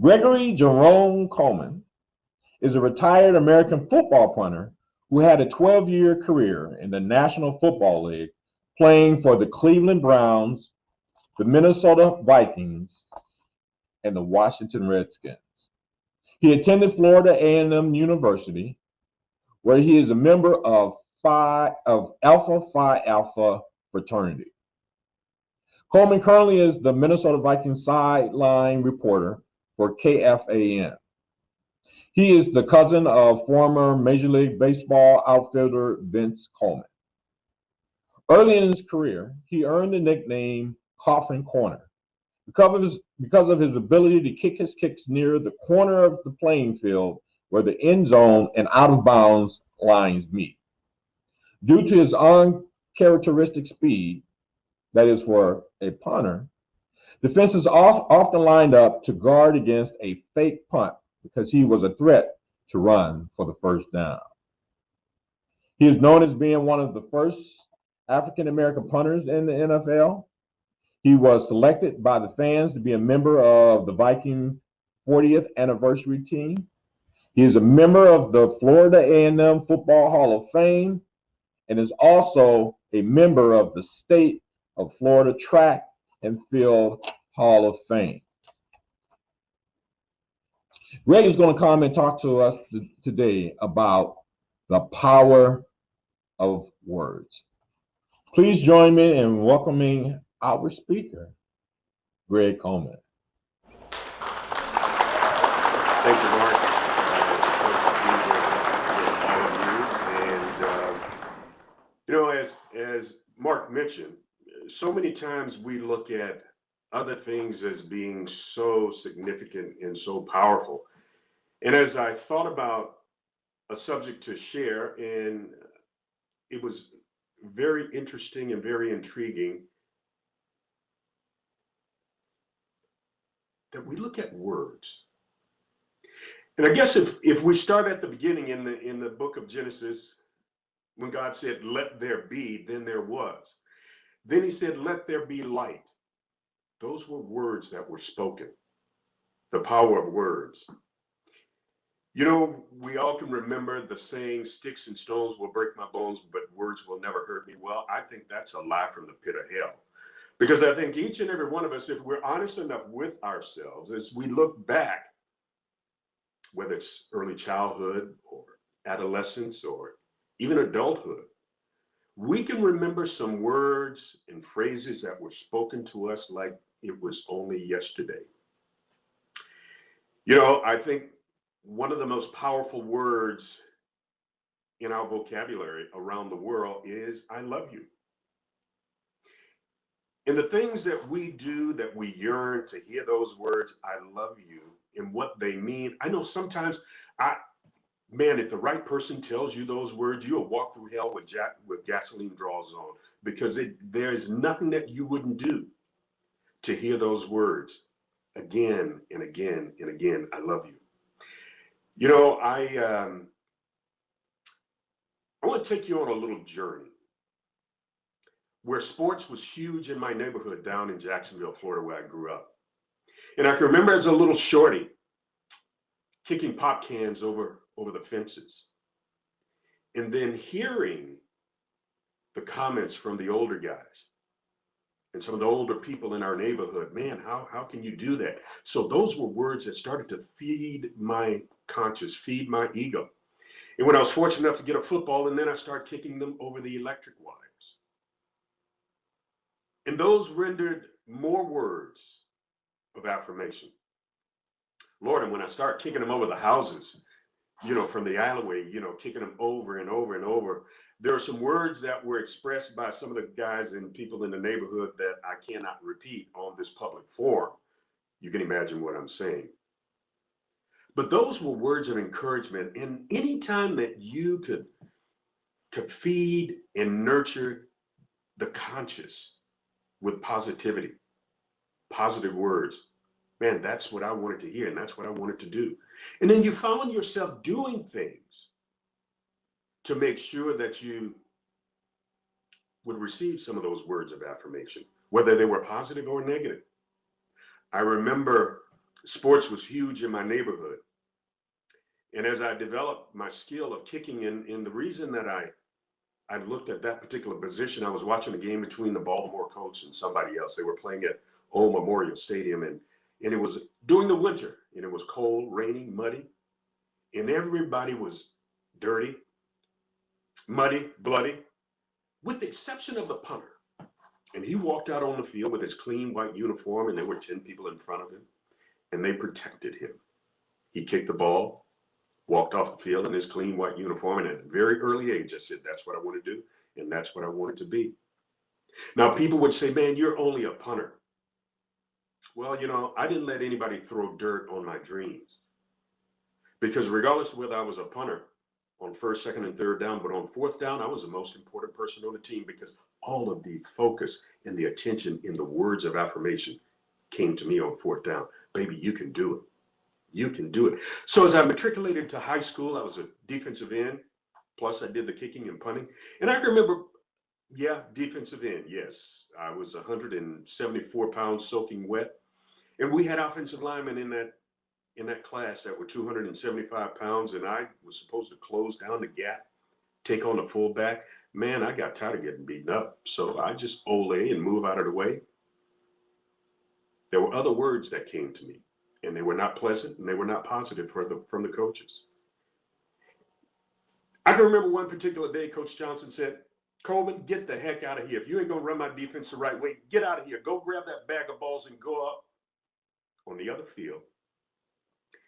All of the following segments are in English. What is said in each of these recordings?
Gregory Jerome Coleman is a retired American football punter who had a 12-year career in the National Football League, playing for the Cleveland Browns, the Minnesota Vikings, and the Washington Redskins. He attended Florida A&M University, where he is a member of Alpha Phi Alpha fraternity. Coleman currently is the Minnesota Vikings sideline reporter for KFAN. He is the cousin of former Major League Baseball outfielder Vince Coleman. Early in his career, he earned the nickname Coffin Corner because of his ability to kick his kicks near the corner of the playing field where the end zone and out of bounds lines meet. Due to his uncharacteristic speed, that is for a punter, defenses often lined up to guard against a fake punt because he was a threat to run for the first down. He is known as being one of the first African-American punters in the NFL. He was selected by the fans to be a member of the Viking 40th anniversary team. He is a member of the Florida A&M Football Hall of Fame and is also a member of the State of Florida Track and Field Hall of Fame. Greg is going to come and talk to us today about the power of words. Please join me in welcoming our speaker, Greg Coleman. Thank you, Mark. As Mark mentioned, so many times we look at other things as being so significant and so powerful. And as I thought about a subject to share, and it was very interesting and very intriguing that we look at words. And I guess if we start at the beginning in the book of Genesis, when God said, "Let there be," then there was. Then he said, "Let there be light." Those were words that were spoken. The power of words. You know, we all can remember the saying, "Sticks and stones will break my bones, but words will never hurt me." Well, I think that's a lie from the pit of hell. Because I think each and every one of us, if we're honest enough with ourselves, as we look back, whether it's early childhood or adolescence or even adulthood, we can remember some words and phrases that were spoken to us like it was only yesterday. You know, I think one of the most powerful words in our vocabulary around the world is "I love you." And the things that we do, that we yearn to hear those words, "I love you," and what they mean. I know sometimes, if the right person tells you those words, you'll walk through hell with gasoline draws on, because there's nothing that you wouldn't do to hear those words again and again and again. "I love you." You know, I want to take you on a little journey where sports was huge in my neighborhood down in Jacksonville, Florida, where I grew up. And I can remember as a little shorty kicking pop cans over the fences, and then hearing the comments from the older guys and some of the older people in our neighborhood. "Man, how can you do that?" So those were words that started to feed my conscience, feed my ego. And when I was fortunate enough to get a football, and then I started kicking them over the electric wires. And those rendered more words of affirmation. Lord, and when I start kicking them over the houses, from the alleyway, kicking them over and over and over, there are some words that were expressed by some of the guys and people in the neighborhood that I cannot repeat on this public forum. You can imagine what I'm saying. But those were words of encouragement. And any time that you could feed and nurture the conscious with positivity, positive words, man, that's what I wanted to hear, and that's what I wanted to do. And then you found yourself doing things to make sure that you would receive some of those words of affirmation, whether they were positive or negative. I remember Sports was huge in my neighborhood. And as I developed my skill of kicking in the reason that I looked at that particular position, I was watching a game between the Baltimore Colts and somebody else. They were playing at Old Memorial Stadium, and it was during the winter, and it was cold, rainy, muddy, and everybody was dirty, muddy, bloody, with the exception of the punter. And he walked out on the field with his clean white uniform, and there were 10 people in front of him, and they protected him. He kicked the ball, walked off the field in his clean white uniform, and at a very early age, I said, that's what I want to do, and that's what I wanted to be. Now, people would say, man, you're only a punter. Well, you know, I didn't let anybody throw dirt on my dreams, because regardless of whether I was a punter on first, second, and third down, but on fourth down, I was the most important person on the team, because all of the focus and the attention in the words of affirmation came to me on fourth down. Baby, you can do it. You can do it. So as I matriculated to high school, I was a defensive end. Plus, I did the kicking and punting. And I can remember, yeah, defensive end. Yes, I was 174 pounds soaking wet. And we had offensive linemen in that class that were 275 pounds. And I was supposed to close down the gap, take on the fullback. Man, I got tired of getting beaten up. So I just ole and move out of the way. There were other words that came to me, and they were not pleasant, and they were not positive from the coaches. I can remember one particular day, Coach Johnson said, Coleman, get the heck out of here. If you ain't going to run my defense the right way, get out of here. Go grab that bag of balls and go up on the other field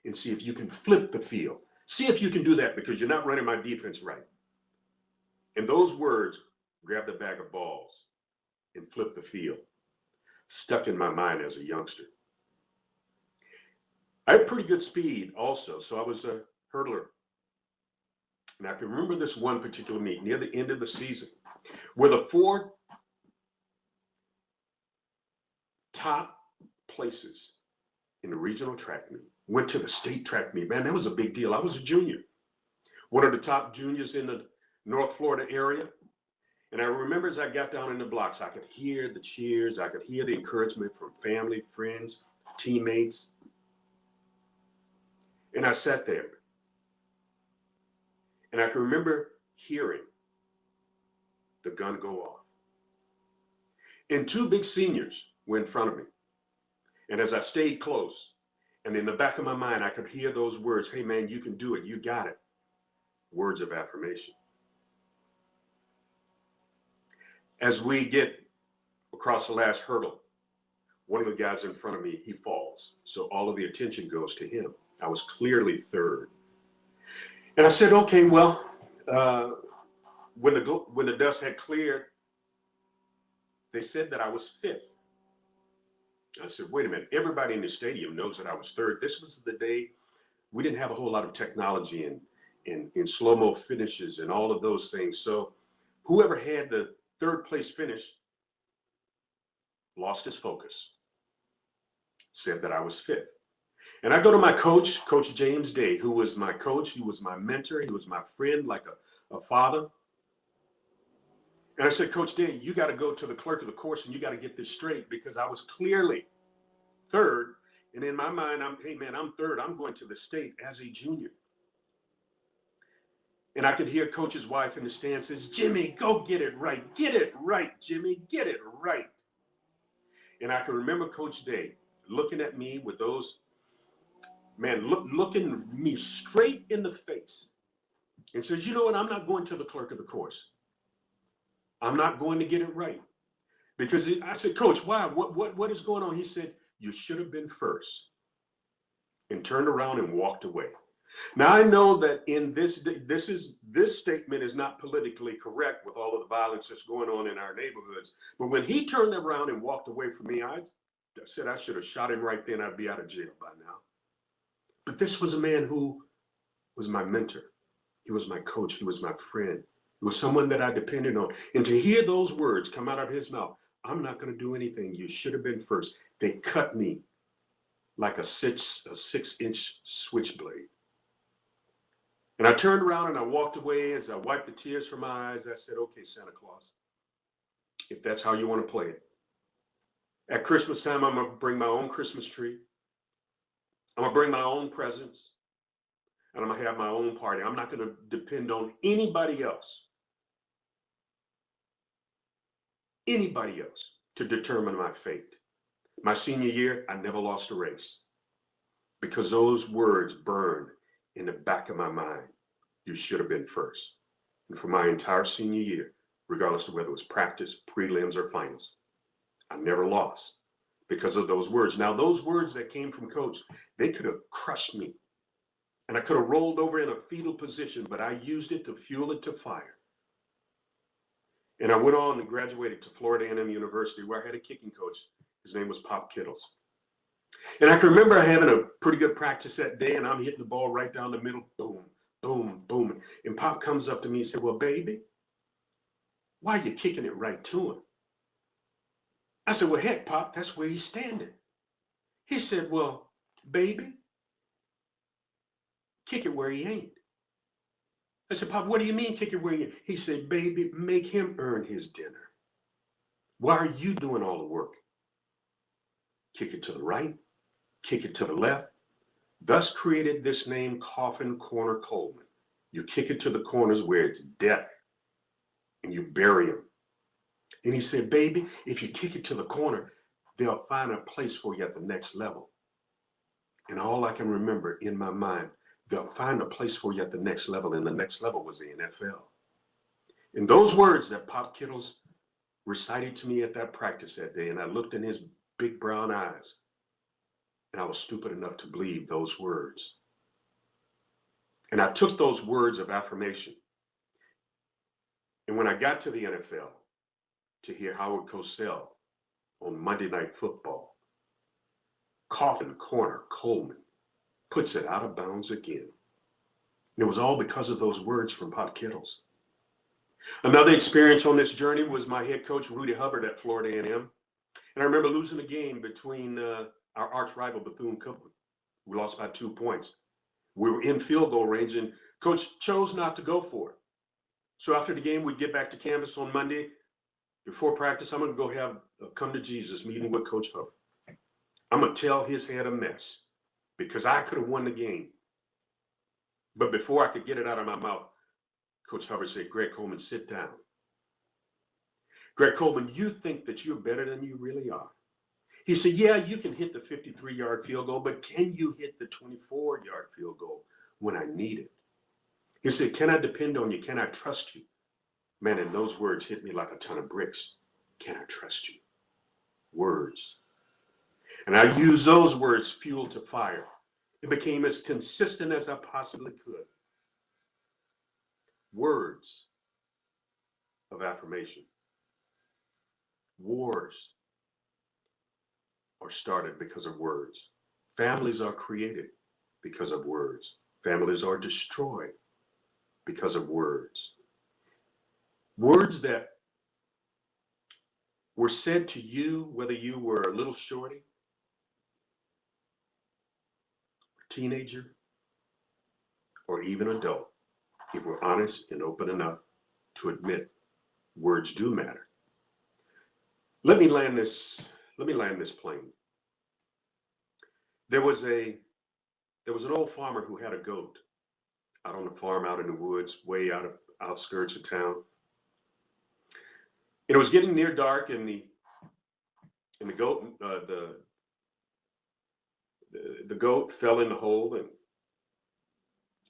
and see if you can flip the field. See if you can do that, because you're not running my defense right. And those words, grab the bag of balls and flip the field, stuck in my mind as a youngster. I had pretty good speed also, so I was a hurdler. And I can remember this one particular meet near the end of the season, where the 4 top places in the regional track meet went to the state track meet. Man, that was a big deal. I was a junior, one of the top juniors in the North Florida area. And I remember as I got down in the blocks, I could hear the cheers. I could hear the encouragement from family, friends, teammates. And I sat there. And I can remember hearing the gun go off. And 2 big seniors were in front of me. And as I stayed close, and in the back of my mind, I could hear those words, hey man, you can do it, you got it. Words of affirmation. As we get across the last hurdle, one of the guys in front of me, he falls. So all of the attention goes to him. I was clearly third. And I said, okay, well, when the dust had cleared, they said that I was 5th. I said, wait a minute, everybody in the stadium knows that I was 3rd. This was the day we didn't have a whole lot of technology in slow-mo finishes and all of those things. So whoever had the 3rd place finish lost his focus, said that I was 5th. And I go to my coach, Coach James Day, who was my coach. He was my mentor. He was my friend, like a father. And I said, Coach Day, you got to go to the clerk of the course and you got to get this straight, because I was clearly 3rd. And in my mind, hey man, I'm 3rd. I'm going to the state as a junior. And I could hear Coach's wife in the stands says, Jimmy, go get it right. Get it right, Jimmy. Get it right. And I can remember Coach Day looking at me with those, man, looking me straight in the face and says, you know what? I'm not going to the clerk of the course. I'm not going to get it right. Because I said, Coach, why? What is going on? He said, you should have been 1st, and turned around and walked away. Now, I know that in this statement is not politically correct with all of the violence that's going on in our neighborhoods. But when he turned around and walked away from me, I said I should have shot him right then. I'd be out of jail by now. But this was a man who was my mentor. He was my coach. He was my friend. He was someone that I depended on. And to hear those words come out of his mouth, I'm not going to do anything. You should have been 1st. They cut me like a 6-inch switchblade. And I turned around and I walked away. As I wiped the tears from my eyes, I said, okay, Santa Claus, if that's how you want to play it. At Christmas time, I'm going to bring my own Christmas tree. I'm going to bring my own presence, and I'm going to have my own party. I'm not going to depend on anybody else to determine my fate. My senior year, I never lost a race because those words burned in the back of my mind. You should have been first. And for my entire senior year, regardless of whether it was practice, prelims, or finals, I never lost because of those words. Now, those words that came from Coach, they could have crushed me. And I could have rolled over in a fetal position, but I used it to fuel it to fire. And I went on and graduated to Florida A&M University, where I had a kicking coach. His name was Pop Kittles. And I can remember having a pretty good practice that day, and I'm hitting the ball right down the middle, boom, boom, boom. And Pop comes up to me and said, well, baby, why are you kicking it right to him? I said, well, heck, Pop, that's where he's standing. He said, well, baby, kick it where he ain't. I said, Pop, what do you mean kick it where he ain't? He said, baby, make him earn his dinner. Why are you doing all the work? Kick it to the right, kick it to the left. Thus created this name, Coffin Corner Coleman. You kick it to the corners where it's death, and you bury him. And he said, baby, if you kick it to the corner, they'll find a place for you at the next level. And all I can remember in my mind, they'll find a place for you at the next level, and the next level was the NFL. And those words that Pop Kittles recited to me at that practice that day, and I looked in his big brown eyes, and I was stupid enough to believe those words. And I took those words of affirmation. And when I got to the NFL to hear Howard Cosell on Monday Night Football, Coffin Corner Coleman puts it out of bounds again. And it was all because of those words from Pop Kittles. Another experience on this journey was my head coach, Rudy Hubbard, at Florida A&M. And I remember losing a game between our arch rival, Bethune-Cookman. We lost by 2 points. We were in field goal range, and Coach chose not to go for it. So after the game, we get back to campus on Monday. Before practice, I'm going to go have a come to Jesus meeting with Coach Hubbard. I'm going to tell his head a mess because I could have won the game. But before I could get it out of my mouth, Coach Hubbard said, Greg Coleman, sit down. Greg Coleman, you think that you're better than you really are. He said, yeah, you can hit the 53-yard field goal, but can you hit the 24-yard field goal when I need it? He said, can I depend on you? Can I trust you? Man, and those words hit me like a ton of bricks. Can I trust you? Words. And I used those words, fuel to fire. It became as consistent as I possibly could. Words of affirmation. Wars are started because of words. Families are created because of words. Families are destroyed because of words. Words that were said to you, whether you were a little shorty, teenager, or even adult, if we're honest and open enough to admit words do matter. Let me land this plane. There was an old farmer who had a goat out on the farm, out in the woods, way out of outskirts of town. And it was getting near dark, and the goat the goat fell in the hole, and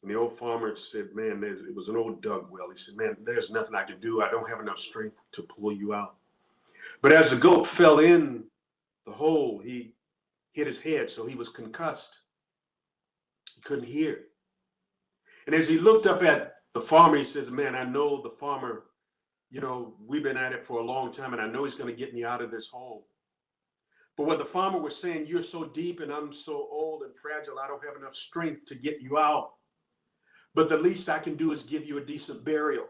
the old farmer said, man, it was an old dug well. He said, man, there's nothing I can do. I don't have enough strength to pull you out. But as the goat fell in the hole, he hit his head, so he was concussed. He couldn't hear. And as he looked up at the farmer, he says, man, I know the farmer, we've been at it for a long time, and I know he's going to get me out of this hole. But what the farmer was saying, you're so deep and I'm so old and fragile, I don't have enough strength to get you out. But the least I can do is give you a decent burial.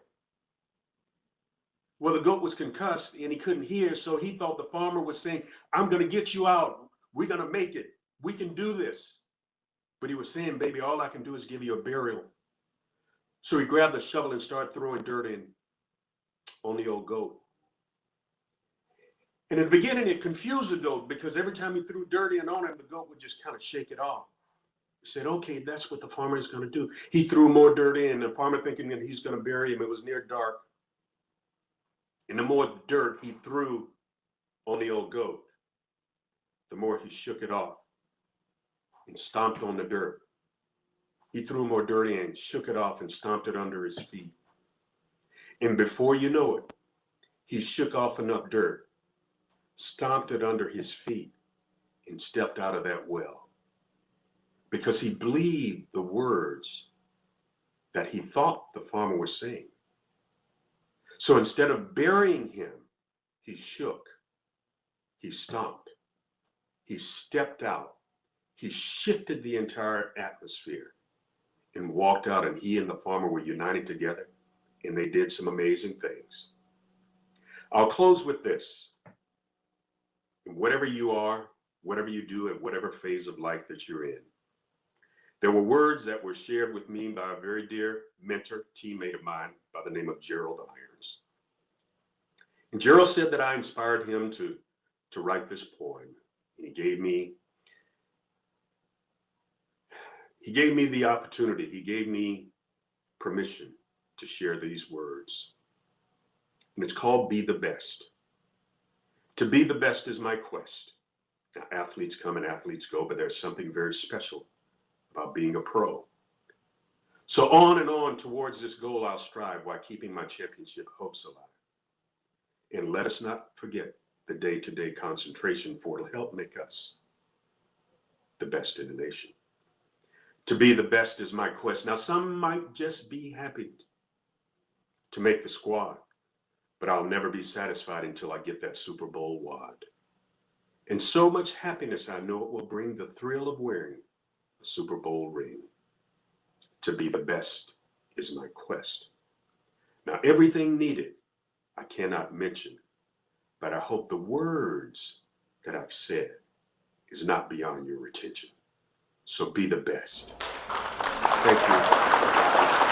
Well, the goat was concussed and he couldn't hear, so he thought the farmer was saying, I'm going to get you out. We're going to make it. We can do this. But he was saying, baby, all I can do is give you a burial. So he grabbed the shovel and started throwing dirt in on the old goat. And in the beginning, it confused the goat because every time he threw dirt in on him, the goat would just kind of shake it off. He said, okay, that's what the farmer is going to do. He threw more dirt in, the farmer thinking that he's going to bury him. It was near dark. And the more dirt he threw on the old goat, the more he shook it off and stomped on the dirt. He threw more dirt in, shook it off, and stomped it under his feet. And before you know it, he shook off enough dirt, stomped it under his feet, and stepped out of that well. Because he believed the words that he thought the farmer was saying. So instead of burying him, he shook, he stomped, he stepped out, he shifted the entire atmosphere and walked out, and he and the farmer were united together, and they did some amazing things. I'll close with this. Whatever you are, whatever you do, and whatever phase of life that you're in, there were words that were shared with me by a very dear mentor, teammate of mine by the name of Gerald Irons. And Gerald said that I inspired him to write this poem. And he gave me the opportunity, he gave me permission to share these words. And it's called Be the Best. To be the best is my quest. Now, athletes come and athletes go, but there's something very special about being a pro. So on and on towards this goal I'll strive while keeping my championship hopes alive. And let us not forget the day-to-day concentration, for it'll help make us the best in the nation. To be the best is my quest. Now, some might just be happy to make the squad, but I'll never be satisfied until I get that Super Bowl wad. And so much happiness I know it will bring, the thrill of wearing a Super Bowl ring. To be the best is my quest. Now, everything needed I cannot mention, but I hope the words that I've said is not beyond your retention. So be the best. Thank you.